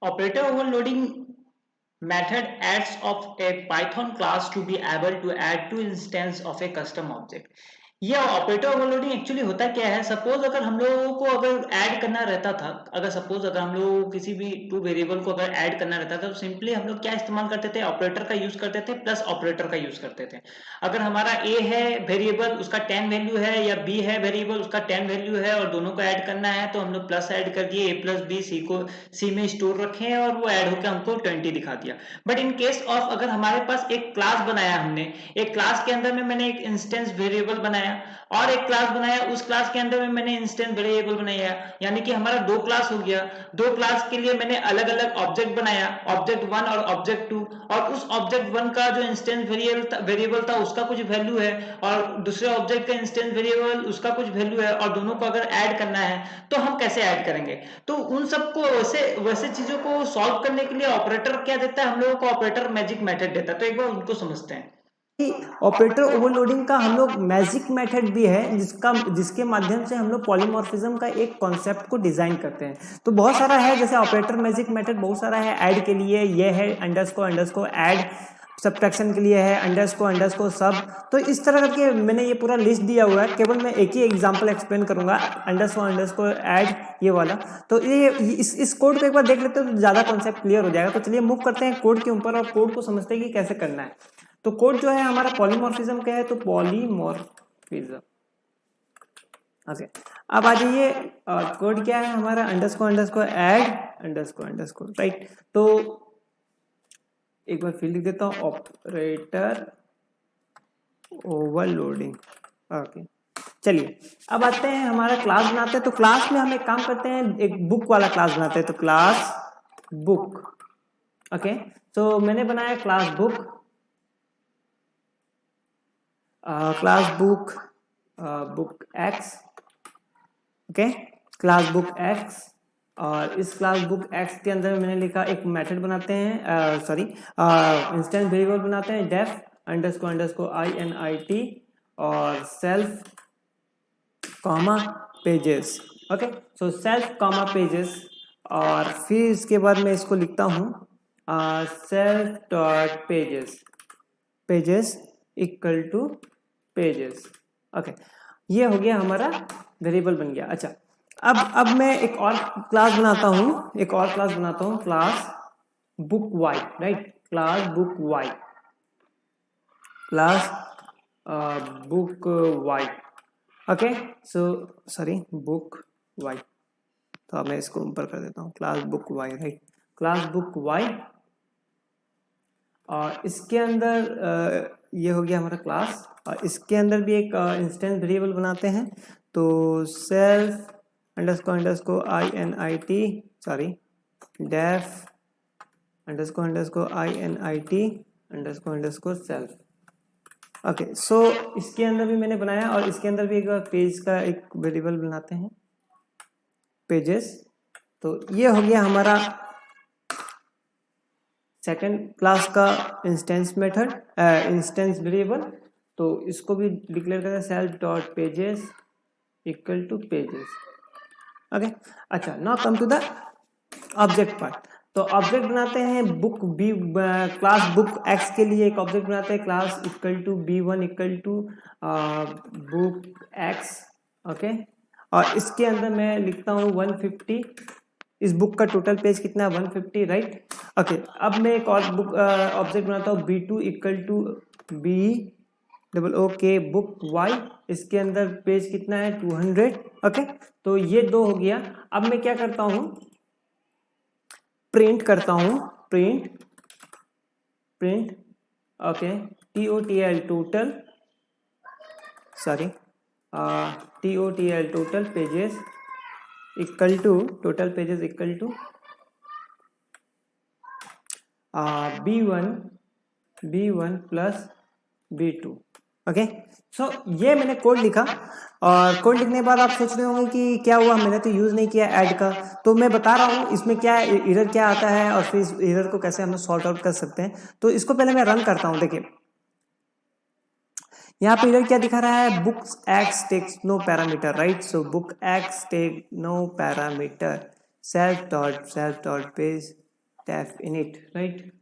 Operator overloading method adds of a Python class to be able to add two instance of a custom object. ये operator overloading actually होता क्या है, suppose अगर हम लोगों को अगर ऐड करना रहता था, अगर सपोज अगर हम लोगों को किसी भी टू वेरिएबल को अगर ऐड करना रहता था तो सिंपली हम लोग क्या इस्तेमाल करते थे, ऑपरेटर का यूज करते थे प्लस ऑपरेटर का यूज करते थे। अगर हमारा ए है वेरिएबल, उसका 10 वैल्यू है, या बी है वेरिएबल, उसका 10 वैल्यू है और दोनों को ऐड करना है तो हम लोग प्लस ऐड कर दिए, ए प्लस बी सी को सी में स्टोर रखे और वो ऐड होकर हमको 20 दिखा दिया। बट इन केस ऑफ अगर हमारे पास एक क्लास बनाया हमने, एक क्लास के अंदर में मैंने एक इंस्टेंस वेरिएबल बनाया और एक क्लास बनाया, उस क्लास के अंदर में मैंने इंस्टेंस वेरिएबल बनाया, यानी कि हमारा दो क्लास हो गया। दो क्लास के लिए मैंने अलग अलग ऑब्जेक्ट बनाया, ऑब्जेक्ट 1 और ऑब्जेक्ट 2, और उस ऑब्जेक्ट 1 का जो इंस्टेंस वेरिएबल था उसका कुछ वैल्यू है और दूसरे ऑब्जेक्ट का इंस्टेंस वेरिएबल उसका कुछ वैल्यू है, और दोनों को अगर ऐड करना है तो हम कैसे ऐड करेंगे। तो उन सबको वैसे चीजों को सॉल्व करने के लिए ऑपरेटर क्या देता है हम लोगों को, ऑपरेटर मैजिक मेथड देता है। तो एक बार उनको समझते हैं। ऑपरेटर ओवरलोडिंग का हम लोग मैजिक मेथड भी है जिसके माध्यम से हम लोग पॉलीमॉर्फिज्म का एक कॉन्सेप्ट को डिजाइन करते हैं। तो बहुत सारा है, जैसे ऑपरेटर मैजिक मेथड बहुत सारा है। ऐड के लिए ये है अंडरस्कोर ऐड, सब्ट्रैक्शन के लिए है अंडरस्कोर सब। तो इस तरह करके मैंने ये पूरा लिस्ट दिया हुआ है, केवल मैं एक ही एग्जांपल एक्सप्लेन करूंगा, अंडरस्कोर ऐड ये वाला। तो ये इस कोड को एक बार देख लेते हैं तो ज्यादा कॉन्सेप्ट क्लियर हो जाएगा। तो चलिए मूव करते हैं कोड के ऊपर और कोड को समझते हैं कि कैसे करना है। तो कोड जो है हमारा पॉलीमॉर्फिज्म का है, तो पॉलीमॉर्फिज्म ओके। अब आ जाइए, कोड क्या है हमारा, अंडरस्कोर ऐड अंडरस्कोर राइट। तो एक बार फिर लिख देता हूं, ऑपरेटर ओवरलोडिंग ओके। चलिए अब आते हैं, हमारा क्लास बनाते हैं। तो क्लास में हम एक काम करते हैं, एक बुक वाला क्लास बनाते हैं। तो क्लास बुक ओके। तो मैंने बनाया class book, class book book X okay, class book x. और इस क्लास बुक एक्स के अंदर मैंने लिखा एक मेथड बनाते हैं, सॉरी इंस्टेंस वेरिएबल बनाते हैं, डेफ अंडरस्कोर INIT और self comma pages okay. So self comma pages, और फिर इसके बाद मैं इसको लिखता हूँ self dot pages equal to pages okay. ये हो गया हमारा वेरिएबल बन गया। अच्छा, अब मैं एक और क्लास बनाता हूँ, class book y right, class book y okay. So sorry book y, तो अब मैं इसको ऊपर कर देता हूँ, class book y right, class book y. और इसके अंदर ये हो गया हमारा क्लास, और इसके अंदर भी एक इंस्टेंस वेरिएबल बनाते हैं। तो self underscore INIT sorry def underscore INIT underscore self okay. So इसके अंदर भी मैंने बनाया, और इसके अंदर भी एक पेज का एक वेरिएबल बनाते हैं, पेजेस। तो ये हो गया हमारा सेकंड क्लास का इंस्टेंस मेथड, इंस्टेंस वेरिएबल। तो इसको भी डिक्लेयर करते हैं self dot pages equal to pages okay. अच्छा, now come to the object part. तो ऑब्जेक्ट बनाते हैं book B, class book X के लिए एक ऑब्जेक्ट बनाते हैं, class equal to B1 equal to book X okay. और इसके अंदर मैं लिखता हूँ 150, इस बुक का टोटल पेज कितना है 150 राइट ओके। अब मैं एक और बुक ऑब्जेक्ट बनाता हूँ B2 equal to B book y, इसके अंदर पेज कितना है 200 ओके। तो ये दो हो गया। अब मैं क्या करता हूँ, प्रिंट करता हूँ, print okay, total sorry total pages equal to B1 plus B2 ओके। सो ये मैंने कोड लिखा, और कोड लिखने के बाद आप सोच रहे होंगे कि क्या हुआ, मैंने तो यूज नहीं किया ऐड का। तो मैं बता रहा हूँ इसमें क्या एरर क्या आता है, और फिर इस एरर को कैसे हम सॉर्ट आउट कर सकते हैं। तो इसको पहले मैं रन करता हूँ। देखिए यहाँ पे एरर क्या दिखा रहा है, books x takes no parameter right. So book x take no parameter, self dot page def init, right,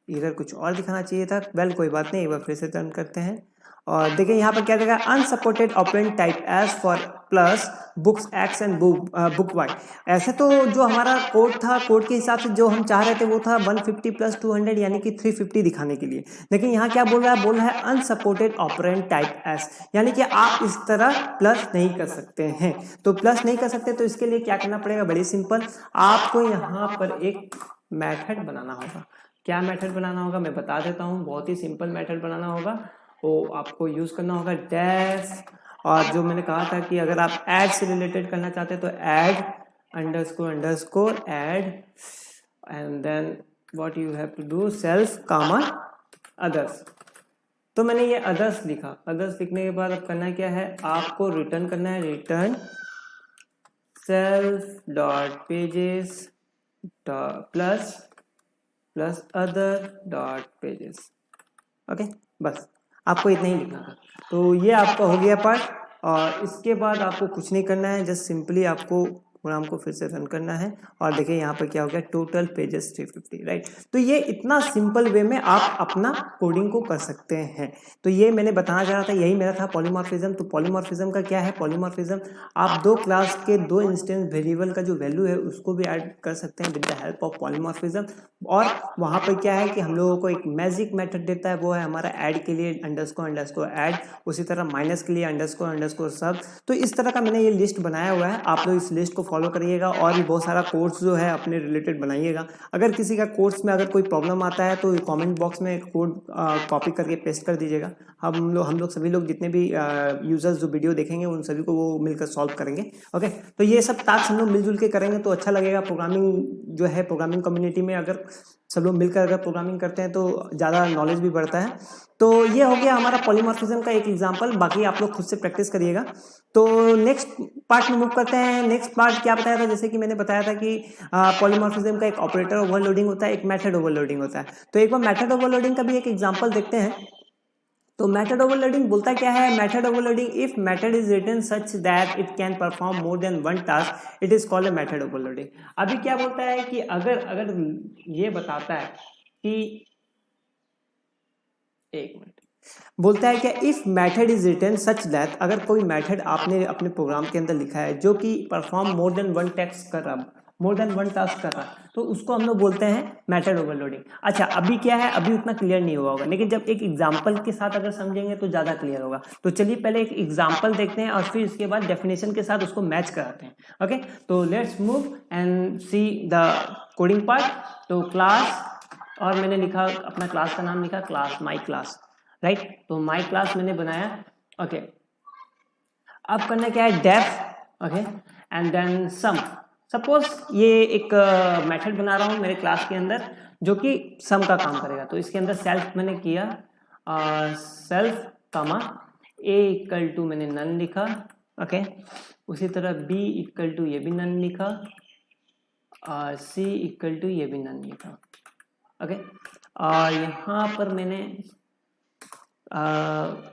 इधर कुछ और दिखाना चाहिए था। वेल कोई बात नहीं, एक बार फिर से रन करते हैं और देखिए यहाँ पर क्या देगा, unsupported operand type as for plus books x and book y. ऐसे तो जो हमारा कोड था, कोड के हिसाब से जो हम चाह रहे थे वो था 150 प्लस 200 यानी कि 350 दिखाने के लिए, लेकिन यहाँ क्या बोल रहा है, बोल रहा है अनसपोर्टेड ऑपरेंड टाइप एस, यानी कि आप इस तरह प्लस नहीं कर सकते हैं। तो प्लस नहीं कर सकते तो इसके लिए क्या करना पड़ेगा, बड़ी सिंपल, आपको यहाँ पर एक मेथड बनाना होगा। क्या मेथड बनाना होगा मैं बता देता हूँ, बहुत ही सिंपल मेथड बनाना होगा। वो आपको यूज करना होगा डेफ, और जो मैंने कहा था कि अगर आप ऐड से रिलेटेड करना चाहते हैं तो add underscore add and then what you have to do self comma others. तो मैंने ये अदर्स लिखा, अदर्स लिखने के बाद अब करना क्या है, आपको रिटर्न करना है, return self dot pages plus other dot pages. Okay, बस आपको इतना ही लिखना था। तो ये आपका हो गया पार्ट, और इसके बाद आपको कुछ नहीं करना है, जस्ट सिंपली आपको प्रोग्राम को फिर से रन करना है और देखिए यहाँ पर क्या हो गया, टोटल पेजेस 350, राइट। तो ये इतना सिंपल वे में आप अपना कोडिंग को कर सकते हैं। तो ये मैंने बताना चाह रहा था, यही मेरा था पॉलीमॉर्फिज्म। तो पॉलीमॉर्फिज्म का क्या है, पॉलीमॉर्फिज्म आप दो क्लास के दो इंस्टेंस वेरिएबल का जो वैल्यू है उसको भी ऐड कर सकते हैं with the help of polymorphism. और वहाँ पर क्या है कि हम लोगों को एक मैजिक मेथड देता है, वो है हमारा ऐड के लिए अंडरस्कोर ऐड, उसी तरह माइनस के लिए अंडरस्कोर सब। तो इस तरह का मैंने ये लिस्ट बनाया हुआ है, आप लोग इस लिस्ट को फॉलो करिएगा और भी बहुत सारा कोर्स जो है अपने रिलेटेड बनाइएगा। अगर किसी का कोर्स में अगर कोई प्रॉब्लम आता है तो कमेंट बॉक्स में कोड कॉपी करके पेस्ट कर दीजिएगा। हम लोग सभी लोग जितने भी यूजर्स जो वीडियो देखेंगे उन सभी को वो मिलकर सॉल्व करेंगे। ओके, तो ये सब टास्क हम लोग मिलजुल के करेंगे तो अच्छा लगेगा। प्रोग्रामिंग जो है, प्रोग्रामिंग कम्युनिटी में अगर सब लोग मिलकर अगर प्रोग्रामिंग करते हैं तो ज़्यादा नॉलेज भी बढ़ता है। तो ये हो गया हमारा पॉलीमॉर्फिज्म का एक एग्जांपल, बाकी आप लोग खुद से प्रैक्टिस करिएगा। तो नेक्स्ट पार्ट में मूव करते हैं। नेक्स्ट पार्ट क्या बताया था, जैसे कि मैंने बताया था कि पॉलीमॉर्फिज्म का एक ऑपरेटर ओवरलोडिंग होता है, एक मेथड ओवरलोडिंग होता है। तो एक बार मेथड ओवरलोडिंग का भी एक एग्जांपल देखते हैं। तो मेथड ओवरलोडिंग बोलता क्या है, method overloading, if method is written such that it can perform more than one task it is called a method overloading. अभी क्या बोलता है कि अगर ये बताता है कि, एक मिनट, बोलता है कि if method is written such that, अगर कोई मेथड आपने अपने प्रोग्राम के अंदर लिखा है जो कि perform more than one task कर रहा, मोर देन वन टास्क कर रहा, तो उसको हम लोग बोलते हैं मेथड ओवरलोडिंग। अच्छा, अभी क्या है, अभी उतना क्लियर नहीं हुआ होगा, लेकिन जब एक एग्जांपल के साथ अगर समझेंगे तो ज्यादा क्लियर होगा। तो चलिए पहले एक एग्जांपल देखते हैं और फिर इसके बाद डेफिनेशन के साथ उसको मैच कराते हैं। ओके, तो let's move and see the coding part. तो क्लास, और मैंने लिखा अपना क्लास का नाम, लिखा क्लास, माई क्लास, राइट। तो माई क्लास मैंने बनाया। ओके, अब करना क्या है, def, okay, and then sum. Suppose ये एक मेथड बना रहा हूँ मेरे क्लास के अंदर जो कि सम का काम करेगा। तो इसके अंदर सेल्फ मैंने किया, self comma a equal to मैंने नन लिखा, ओके। उसी तरह बी इक्वल टू ये भी नन लिखा, और सी इक्वल टू ये भी नन लिखा, ओके। और यहाँ पर मैंने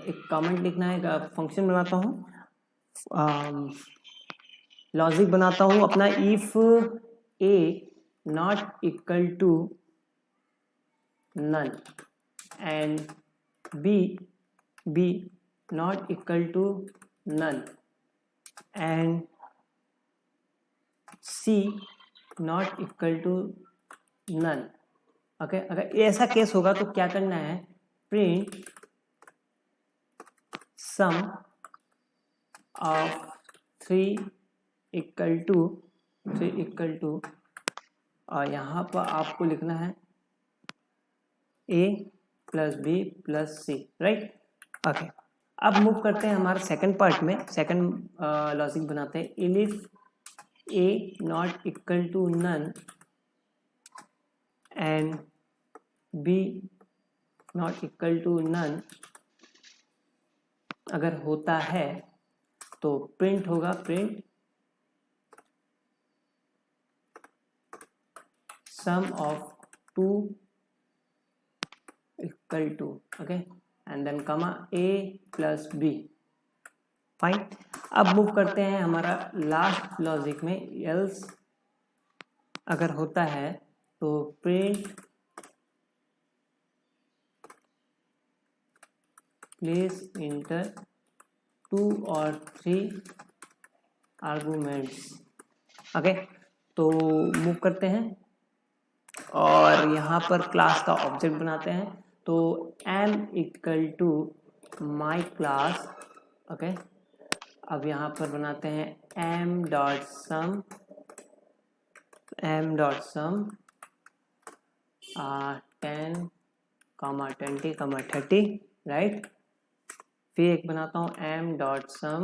एक कमेंट लिखना है, फंक्शन बनाता हूँ, लॉजिक बनाता हूँ अपना, if a not equal to none and B not equal to none and C not equal to none, okay. अगर ऐसा केस होगा तो क्या करना है, print sum of 3 equal to और यहाँ पर आपको लिखना है a plus B plus C, right. Okay, अब मूव करते हैं हमारे सेकंड पार्ट में। सेकंड लॉजिक बनाते हैं, if a not equal to none and b not equal to none, अगर होता है तो प्रिंट होगा, print sum of 2 equal to, okay, and then comma a plus B, fine. अब मूव करते हैं हमारा लास्ट लॉजिक में, एल्स अगर होता है तो प्रिंट प्लीज इंटर 2 और 3 आर्गुमेंट्स। ओके, तो मूव करते हैं और यहाँ पर क्लास का ऑब्जेक्ट बनाते हैं। तो m equal to my class. Okay, अब यहाँ पर बनाते हैं m डॉट सम 10, 20, 30, राइट। फिर एक बनाता हूँ m dot some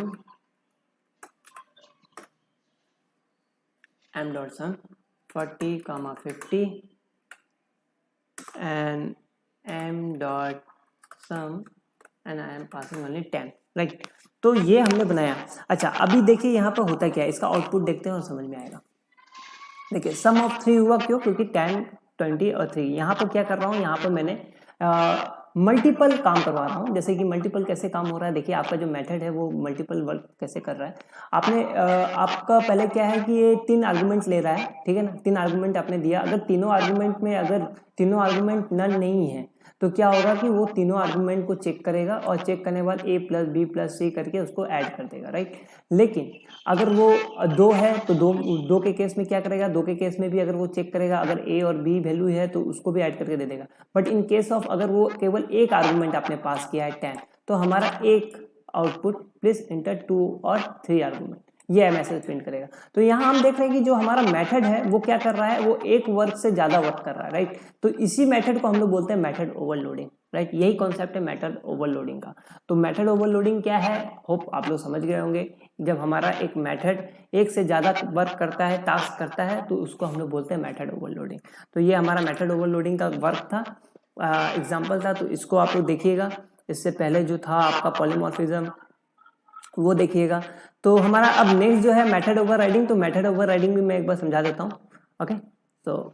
40, 50 and m dot sum and I am passing only 10, right. तो ये हमने बनाया। अच्छा, अभी देखिए यहाँ पर होता क्या है, इसका आउटपुट देखते हैं और समझ में आएगा। देखिए सम ऑफ 3 हुआ, क्यों? क्योंकि 10, 20 और 3। यहाँ पर क्या कर रहा हूँ, यहाँ पर मैंने मल्टीपल काम करवा रहा हूँ। जैसे कि मल्टीपल कैसे काम हो रहा है, देखिए आपका जो मेथड है वो मल्टीपल वर्क कैसे कर रहा है। आपने आपका पहले क्या है कि ये 3 आर्गुमेंट्स ले रहा है, ठीक है ना। 3 आर्गुमेंट आपने दिया, अगर तीनों आर्गुमेंट में अगर तीनों आर्गुमेंट नल नहीं है तो क्या होगा कि वो तीनों आर्गुमेंट को चेक करेगा और चेक करने के बाद a प्लस बी प्लस सी करके उसको ऐड कर देगा, राइट। लेकिन अगर वो 2 है तो दो के केस में क्या करेगा, 2 के केस में भी अगर वो चेक करेगा, अगर a और b वैल्यू है तो उसको भी ऐड करके दे देगा। बट इन केस ऑफ अगर वो केवल एक आर्गुमेंट आपने पास किया है 10, तो हमारा एक आउटपुट प्लीज इंटर 2 और 3 आर्गुमेंट, ये मैसेज प्रिंट करेगा। तो यहाँ हम देख रहे हैं कि जो हमारा मेथड है वो क्या कर रहा है, वो एक वर्क से ज्यादा वर्क कर रहा है, राइट। तो इसी मेथड को हम लोग बोलते हैं मेथड ओवरलोडिंग, राइट। यही कॉन्सेप्ट है मेथड ओवरलोडिंग का। तो मेथड ओवरलोडिंग क्या है, होप आप लोग समझ गए होंगे। जब हमारा एक मेथड एक से ज्यादा वर्क करता है, टास्क करता है, तो उसको हम लोग बोलते हैं मेथड ओवरलोडिंग। तो ये हमारा मेथड ओवरलोडिंग का वर्क था, एग्जाम्पल था। तो इसको आप लोग देखिएगा। इससे पहले जो था आपका पॉलीमॉर्फिज्म, वो देखिएगा। तो हमारा अब नेक्स्ट जो है मेथड ओवरराइडिंग। तो मेथड ओवरराइडिंग भी मैं एक बार समझा देता हूँ। ओके, तो